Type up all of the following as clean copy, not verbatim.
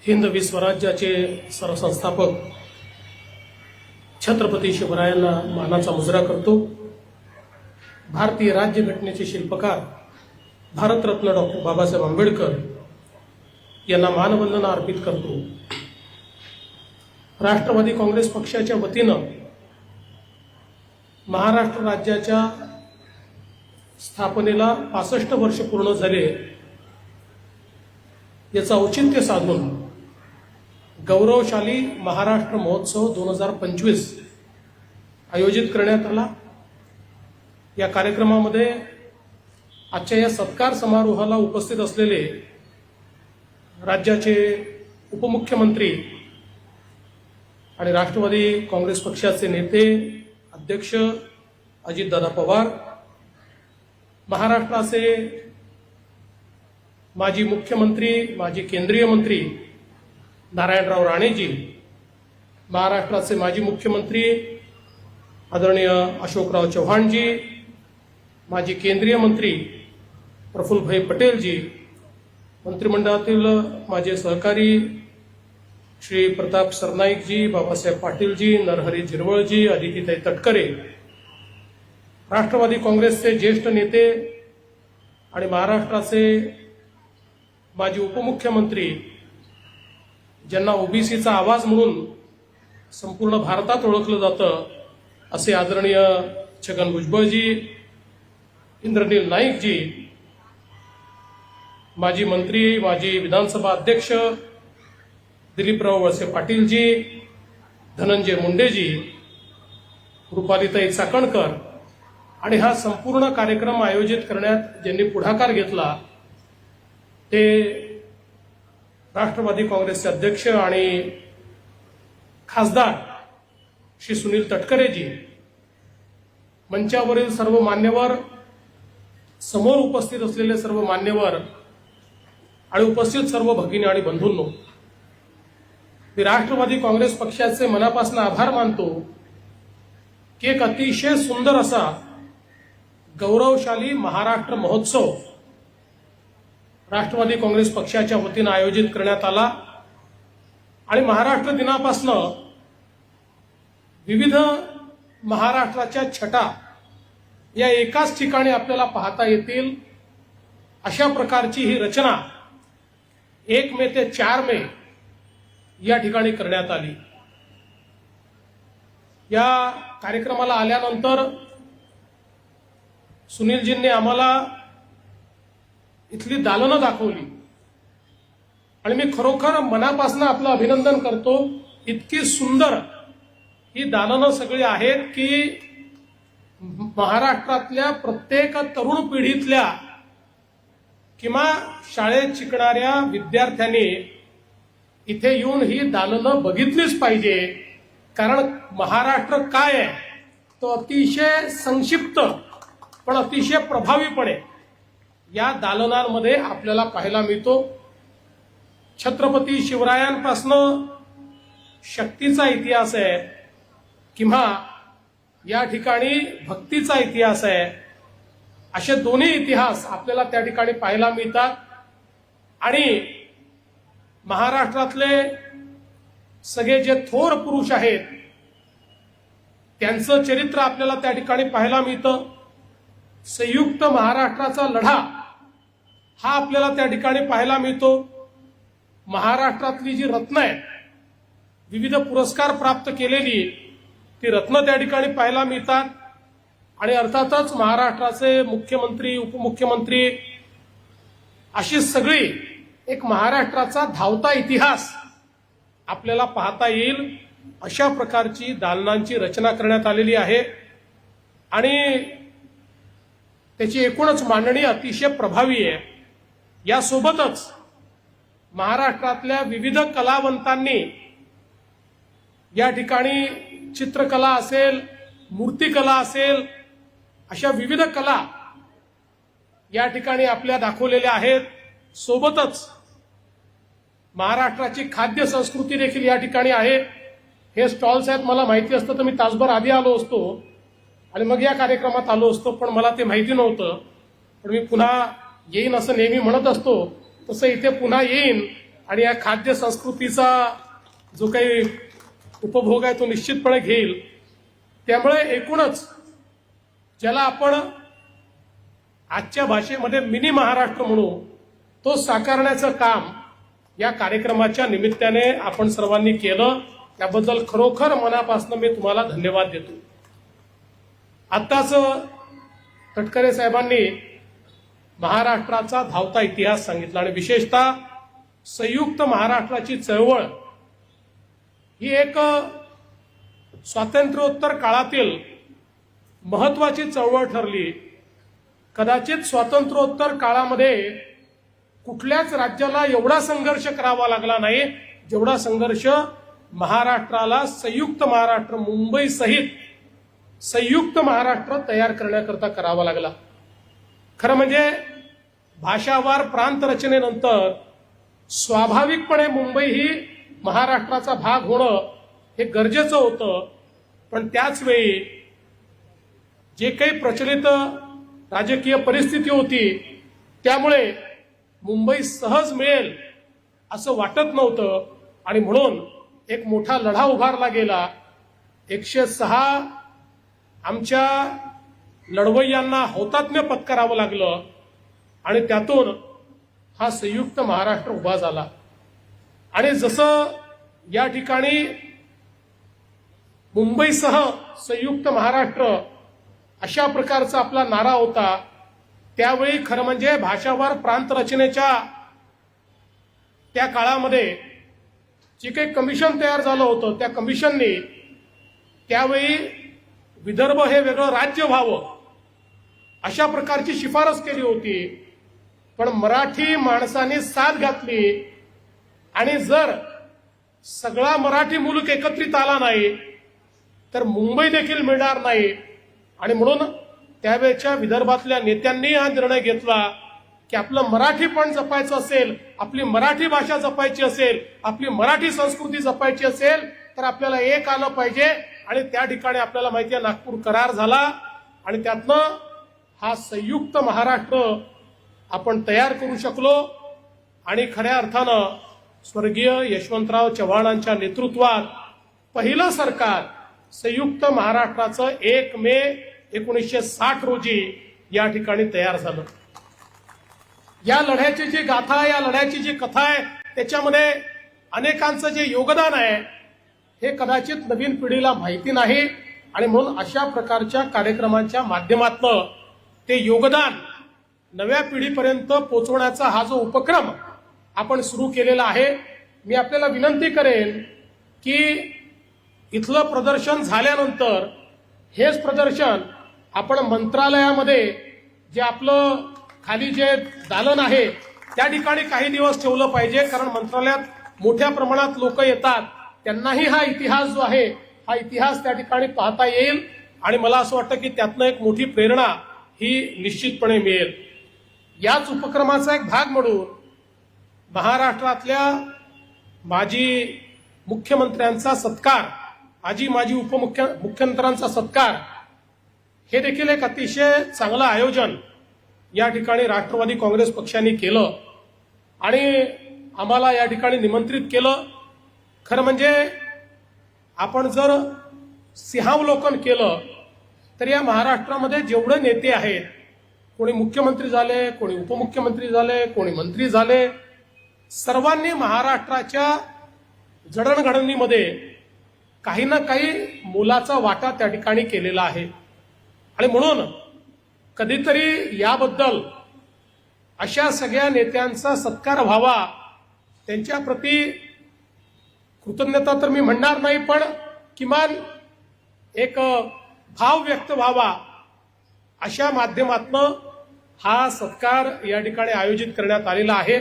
हिंदवी स्वराज्याचे सरसंस्थापक छत्रपती शिवरायांना मानाचा मुजरा करतो। भारतीय राज्यघटनेचे शिल्पकार भारतरत्न डॉक्टर बाबासाहेब आंबेडकर यांना मानवंदना अर्पित करतो। राष्ट्रवादी काँग्रेस पक्षाच्या वतीनं महाराष्ट्र राज्याच्या स्थापनेला 65 वर्ष पूर्ण झाले, याचं औचित्य साधून गौरवशाली महाराष्ट्र महोत्सव 2025 आयोजित करण्यात आला। या कार्यक्रमामध्ये आजच्या या सत्कार समारोहाला उपस्थित असलेले राज्याचे उपमुख्यमंत्री आणि राष्ट्रवादी काँग्रेस पक्षाचे नेते अध्यक्ष अजितदादा पवार, महाराष्ट्राचे माजी मुख्यमंत्री माजी केंद्रीय मंत्री नारायणराव राणेजी, महाराष्ट्राचे माजी मुख्यमंत्री आदरणीय अशोकराव चव्हाणजी, माजी केंद्रीय मंत्री प्रफुल्लभाई पटेलजी, मंत्रिमंडळातील माझे सहकारी श्री प्रताप सरनाईकजी, बाबासाहेब पाटीलजी, नरहरी झिरवळजी, अदितीताई तटकरे, राष्ट्रवादी काँग्रेसचे ज्येष्ठ नेते आणि महाराष्ट्राचे माजी उपमुख्यमंत्री, ज्यांना ओबीसीचा आवाज म्हणून संपूर्ण भारतात ओळखलं जातं असे आदरणीय छगन भुजबळजी, इंद्रनील नाईकजी, माजी मंत्री माजी विधानसभा अध्यक्ष दिलीपराव वळसे पाटीलजी, धनंजय मुंडेजी, रुपालीताई चाकणकर आणि हा संपूर्ण कार्यक्रम आयोजित करण्यात ज्यांनी पुढाकार घेतला ते राष्ट्रवादी काँग्रेसचे अध्यक्ष आणि खासदार श्री सुनील तटकरेजी, मंचावरील सर्व मान्यवर, समोर उपस्थित असलेले सर्व मान्यवर आणि उपस्थित सर्व भगिनी आणि बंधूंनो, मी राष्ट्रवादी काँग्रेस पक्षाचे मनापासून आभार मानतो की एक अतिशय सुंदर असा गौरवशाली महाराष्ट्र महोत्सव राष्ट्रवादी काँग्रेस पक्षाच्या वतीनं आयोजित करण्यात आला आणि महाराष्ट्र दिनापासून विविध महाराष्ट्राच्या छटा या एकाच ठिकाणी आपल्याला पाहता येतील अशा प्रकारची ही रचना 1 मे ते 4 मे या ठिकाणी करण्यात आली। या कार्यक्रमाला आल्यानंतर सुनीलजींनी आम्हाला इथली दालनं दाखवली आणि मी खरोखर मनापासून आपलं अभिनंदन करतो। इतकी सुंदर ही दालनं सगळी आहेत की महाराष्ट्रातल्या प्रत्येक तरुण पिढीतल्या किंवा शाळेत शिकणाऱ्या विद्यार्थ्यांनी इथे येऊन ही दालनं बघितलीच पाहिजे, कारण महाराष्ट्र काय आहे तो अतिशय संक्षिप्त पण अतिशय प्रभावीपणे या दालनांमध्ये आपल्याला पाहायला मिळतो। छत्रपती शिवरायांपासून शक्तीचा इतिहास आहे किंवा या ठिकाणी भक्तीचा इतिहास आहे, असे दोन्ही इतिहास आपल्याला त्या ठिकाणी पाहायला मिळतात आणि महाराष्ट्रातले सगळे जे थोर पुरुष आहेत त्यांचं चरित्र आपल्याला त्या ठिकाणी पाहायला मिळतं। संयुक्त महाराष्ट्राचा लढा हा आपल्याला त्या ठिकाणी पाहायला मिळतो। महाराष्ट्रातली जी रत्न आहेत, विविध पुरस्कार प्राप्त केलेली ती रत्न त्या ठिकाणी पाहायला मिळतात आणि अर्थातच महाराष्ट्राचे मुख्यमंत्री उपमुख्यमंत्री अशी सगळी एक महाराष्ट्राचा धावता इतिहास आपल्याला पाहता येईल अशा प्रकारची दालनांची रचना करण्यात आलेली आहे आणि त्याची एकूणच मांडणी अतिशय प्रभावी आहे। यासोबतच महाराष्ट्रातल्या विविध कलावंतांनी या ठिकाणी चित्रकला असेल, मूर्तिकला असेल, अशा विविध कला या ठिकाणी आपल्या दाखवलेल्या आहेत। सोबतच महाराष्ट्राची खाद्य संस्कृती देखील या ठिकाणी आहे। हे स्टॉल्स आहेत, मला माहिती असतं तर मी तासभर आधी आलो असतो आणि मग या कार्यक्रमात आलो असतो, पण मला ते माहिती नव्हतं। पण मी पुन्हा येईन असं नेहमी म्हणत असतो, तसं इथे पुन्हा येईन आणि या खाद्य संस्कृतीचा जो काही उपभोग आहे तो निश्चितपणे घेईल. त्यामुळे एकूणच ज्याला आपण आजच्या भाषेमध्ये मिनी महाराष्ट्र म्हणू तो साकारण्याचं काम या कार्यक्रमाच्या निमित्ताने आपण सर्वांनी केलं. त्याबद्दल खरोखर मनापासून मी तुम्हाला धन्यवाद देतो. आत्ताच तटकरे साहेबांनी महाराष्ट्राचा धावता इतिहास सांगितला आणि विशेषतः संयुक्त महाराष्ट्राची चळवळ ही एक स्वातंत्र्योत्तर काळातील महत्वाची चळवळ ठरली. कदाचित स्वातंत्र्योत्तर काळामध्ये कुठल्याच राज्याला एवढा संघर्ष करावा लागला नाही जेवढा संघर्ष महाराष्ट्राला संयुक्त महाराष्ट्र मुंबई सहित संयुक्त महाराष्ट्र तयार करण्याकरता करावा लागला. खरं म्हणजे भाषावार प्रांत रचनेनंतर स्वाभाविकपणे मुंबई ही महाराष्ट्राचा भाग होणं हे गरजेचं होतं. पण त्याच वेळी जे काही प्रचलित राजकीय परिस्थिती होती त्यामुळे मुंबई सहज मिळेल असं वाटत नव्हतं आणि म्हणून एक मोठा लढा उभारला गेला. 106 आमच्या लढवय्यांना हौतात्म्य पत्करावं लागलं आणि त्यातून हा संयुक्त महाराष्ट्र उभा झाला. आणि जसं या ठिकाणी मुंबईसह संयुक्त महाराष्ट्र अशा प्रकारचा आपला नारा होता, त्यावेळी खरं म्हणजे भाषावार प्रांत रचनेच्या त्या काळामध्ये जे काही कमिशन तयार झालं होतं त्या कमिशनने त्यावेळी विदर्भ हे वेगळं राज्य व्हावं अशा प्रकारची शिफारस केली होती. पण मराठी माणसाने साथ घातली आणि जर सगळा मराठी मुलूक एकत्रित आला नाही तर मुंबई देखील मिळणार नाही. आणि म्हणून त्यावेळच्या विदर्भातल्या नेत्यांनी हा निर्णय घेतला की आपलं मराठी पण जपायचं असेल, आपली मराठी भाषा जपायची असेल, आपली मराठी संस्कृती जपायची असेल तर आपल्याला एक आलं पाहिजे. आणि त्या ठिकाणी आपल्याला माहिती आहे नागपूर करार झाला आणि त्यातनं हा संयुक्त महाराष्ट्र आपण तयार करू शकलो. आणि खऱ्या अर्थानं स्वर्गीय यशवंतराव चव्हाणांच्या नेतृत्वात पहिलं सरकार संयुक्त महाराष्ट्राचं 1 मे 1960 रोजी या ठिकाणी तयार झालं. या लढ्याची जी गाथा, या लढ्याची जी कथा आहे त्याच्यामध्ये अनेकांचं जे योगदान आहे हे कदाचित नवीन पिढीला माहिती नाही. आणि म्हणून अशा प्रकारच्या कार्यक्रमांच्या माध्यमातून ते योगदान नव्या पिढीपर्यंत पोहोचवण्याचा हा जो उपक्रम आपण सुरू केलेला आहे, मी आपल्याला विनंती करेन की इथलं प्रदर्शन झाल्यानंतर हेच प्रदर्शन आपण मंत्रालयामध्ये जे आपलं खाली जे दालन आहे त्या ठिकाणी काही दिवस ठेवलं पाहिजे. कारण मंत्रालयात मोठ्या प्रमाणात लोक येतात, त्यांनाही हा इतिहास जो आहे हा इतिहास त्या ठिकाणी पाहता येईल. आणि मला असं वाटतं की त्यातनं एक मोठी प्रेरणा ही निश्चितपणे मिळेल. याच उपक्रमाचा एक भाग म्हणून महाराष्ट्रातल्या माजी मुख्यमंत्र्यांचा सत्कार, माजी उपमुख्यमंत्र्यांचा सत्कार हे देखील एक अतिशय चांगलं आयोजन या ठिकाणी राष्ट्रवादी काँग्रेस पक्षाने केलं आणि आम्हाला या ठिकाणी निमंत्रित केलं. खरं म्हणजे आपण जर सिंहावलोकन केलं तर या महाराष्ट्रामध्ये जेवढे नेते आहेत, कोणी मुख्यमंत्री झाले, कोणी उपमुख्यमंत्री झाले, कोणी मंत्री झाले, सर्वांनी महाराष्ट्राच्या जडणघडणीमध्ये काही ना काही मोलाचा वाटा त्या ठिकाणी केलेला आहे. आणि म्हणून कधीतरी याबद्दल अशा सगळ्या नेत्यांचा सत्कार व्हावा, त्यांच्याप्रती कृतज्ञता तर मी म्हणणार नाही पण किमान एक भाव व्यक्त व्हावा अशा माध्यमातून हा सत्कार या ठिकाणी आयोजित करण्यात आलेला आहे.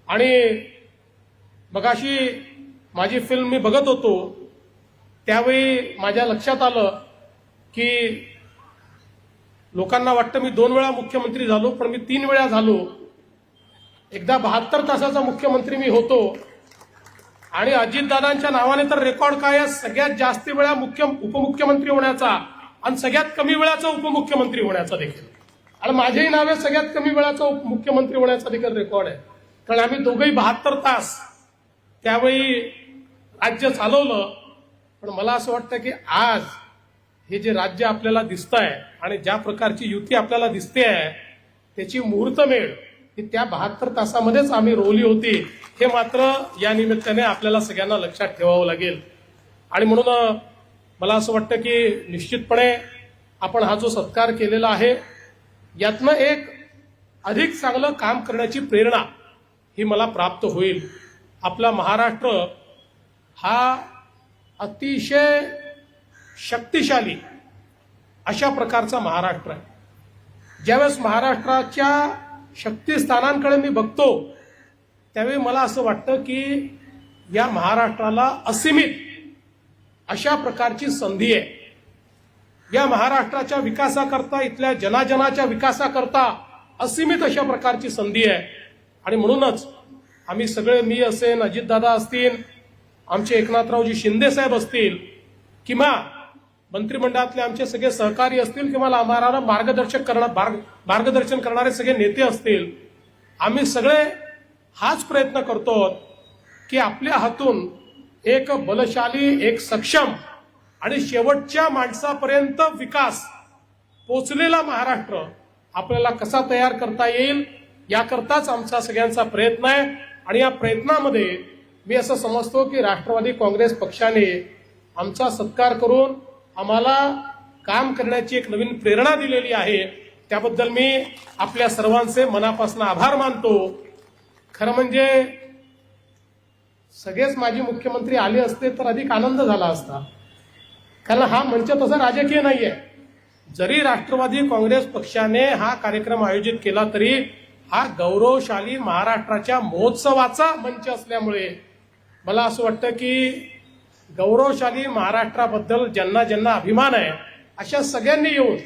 आणि मगाशी माझी फिल्म मी बघत होतो त्यावेळी माझ्या लक्षात आलं की लोकांना वाटतं मी 2 वेळा मुख्यमंत्री झालो, पण मी 3 वेळा झालो. एकदा 72 तासाचा मुख्यमंत्री मी होतो आणि अजितदादांच्या नावाने तर रेकॉर्ड काय आहे, सगळ्यात जास्त वेळा उपमुख्यमंत्री होण्याचा आणि सगळ्यात कमी वेळाचा उपमुख्यमंत्री होण्याचा देखील. आणि माझेही नाव आहे सगळ्यात कमी वेळाचा उपमुख्यमंत्री होण्याचा देखील रेकॉर्ड आहे. कारण आम्ही दोघंही 72 तास त्यावेळी राज्य चालवलं. पण मला असं वाटतं की आज हे जे राज्य आपल्याला दिसतंय आणि ज्या प्रकारची युती आपल्याला दिसते आहे त्याची मुहूर्तमेढ ही त्या 72 तासामध्येच आम्ही रोवली होती, हे मात्र या निमित्ताने आपल्याला सगळ्यांना लक्षात ठेवावं लागेल. आणि म्हणून मला असं वाटतं की निश्चितपणे आपण हा जो सत्कार केलेला आहे यातनं एक अधिक चांगलं काम करण्याची प्रेरणा ही मला प्राप्त होईल. आपला महाराष्ट्र हा अतिशय शक्तिशाली अशा प्रकारचा महाराष्ट्र आहे. ज्यावेळेस महाराष्ट्राच्या शक्तिस्थानांकडे मी बघतो त्यावेळी मला असं वाटतं की या महाराष्ट्राला असीमित अशा प्रकारची संधी आहे. या महाराष्ट्राच्या विकासाकरता, इथल्या जनाजनाच्या विकासाकरता असीमित अशा प्रकारची संधी आहे. आणि म्हणूनच आम्ही सगळे, मी असेल, अजितदादा असतील, आमचे एकनाथरावजी शिंदे साहेब असतील, किंवा मंत्रिमंडळातले आमचे सगळे सहकारी असतील, किंवा आम्हाला मार्गदर्शन करणारे सगळे नेते असतील, आम्ही सगळे हाच प्रयत्न करतो की आपल्या हातून एक बलशाली, एक सक्षम आणि शेवटच्या माणसापर्यंत विकास पोचलेला महाराष्ट्र आपल्याला कसा तयार करता येईल याकरताच आमचा सगळ्यांचा प्रयत्न आहे. आणि या प्रयत्नामध्ये मी असं समजतो की राष्ट्रवादी काँग्रेस पक्षाने आमचा सत्कार करून आम्हाला काम करण्याची एक नवीन प्रेरणा दिलेली आहे. त्याबद्दल मी आपल्या सर्वांचे मनापासून आभार मानतो. खरं म्हणजे सगळेच माजी मुख्यमंत्री आले असते तर अधिक आनंद झाला असता, कारण हा मंच तसा राजकीय नाहीये. जरी राष्ट्रवादी काँग्रेस पक्षाने हा कार्यक्रम आयोजित केला तरी हा गौरवशाली महाराष्ट्राच्या महोत्सवाचा मंच असल्यामुळे मला असं वाटतं की गौरवशाली महाराष्ट्राबद्दल ज्यांना ज्यांना अभिमान आहे अशा सगळ्यांनी येऊन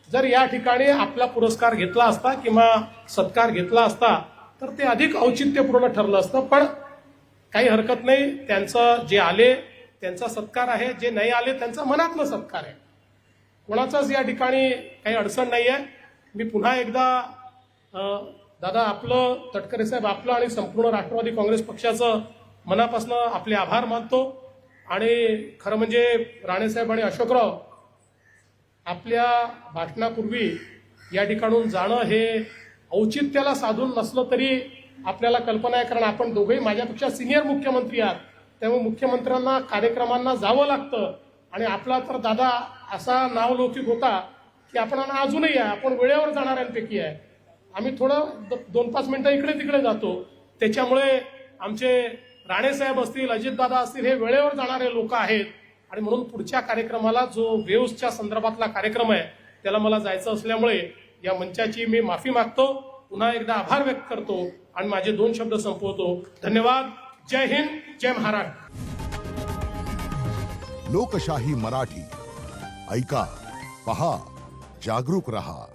जर या ठिकाणी आपला पुरस्कार घेतला असता किंवा सत्कार घेतला असता तर ते अधिक औचित्यपूर्ण ठरलं असतं. पण काही हरकत नाही, त्यांचं जे आले त्यांचा सत्कार आहे, जे नाही आले त्यांचा मनातला सत्कार आहे. कोणाचाच या ठिकाणी काही अडचण नाही आहे. मी पुन्हा एकदा दादा आपलं, तटकरे साहेब आपलं आणि संपूर्ण राष्ट्रवादी काँग्रेस पक्षाचं मनापासून आपले आभार मानतो. आणि खरं म्हणजे राणेसाहेब आणि अशोकराव आपल्या भाषणापूर्वी या ठिकाणून जाणं हे औचित्याला साधून नसलं तरी आपल्याला कल्पना आहे, कारण आपण दोघेही माझ्यापेक्षा सिनियर मुख्यमंत्री आहात, त्यामुळे मुख्यमंत्र्यांना कार्यक्रमांना जावं लागतं. आणि आपला तर दादा असा नावलौकिक होता की आपण अजूनही आहे, आपण वेळेवर जाणाऱ्यांपैकी आहे. आम्ही थोडं 2-5 मिनिटं इकडे तिकडे जातो, त्याच्यामुळे आमचे राणेसाहेब असतील, अजितदादा असतील, हे वेळेवर जाणारे लोक आहेत. आणि म्हणून पुढच्या कार्यक्रमाला जो वेव्हच्या संदर्भातला कार्यक्रम आहे त्याला मला जायचं असल्यामुळे या मंचाची मी माफी मागतो. पुन्हा एकदा आभार व्यक्त करतो आणि माझे 2 शब्द संपवतो. धन्यवाद. जय हिंद, जय महाराष्ट्र. लोकशाही मराठी ऐका, पहा, जागरूक रहा.